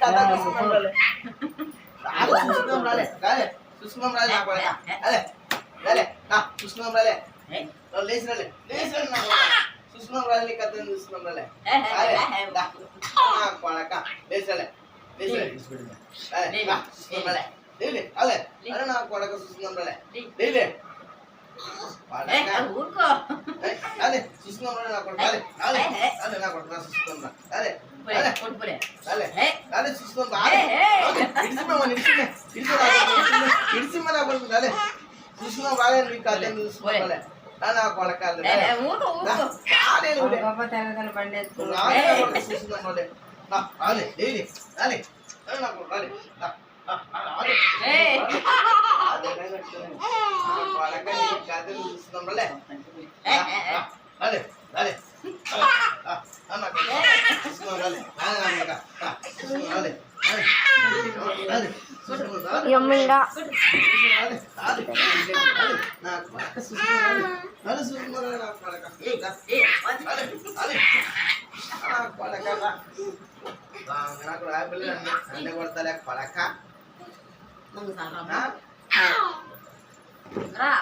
kata susungan rale. Aku susungan rale. Rale. Susungan rale nak boleh. Rale. Rale. Nah, susungan rale. Lo les rale. Les rale nak boleh. Susungan rale kata susungan rale. Rale. Dah. Nak boleh kah? Les rale. Les rale. Rale. Nah, susungan rale. Dile. Rale. Rale nak boleh kah susungan rale. Dile. ఊరుకో Rale. Susungan rale nak boleh. Rale. Rale. Rale nak boleh susungan rale. Rale. Rale. కొట్టుకురే Rale. Rale susungan rale. ఇడిసిమ్మ నా కొడుకు రాలే చూసుకున్నాం రాలే నీకు కథ చూసుకున్నాం రాలే నా కొడకాలి ఊరుకో ఊరుకో పాప తెగగల బండి చూసుకున్నాం రాలే రాలే డైలీ రాలే నా కొడుకు రాలే కథ చూసుకున్నాం రాలే రాలే రాలే యమ్మిగా కొడతా కొడక రా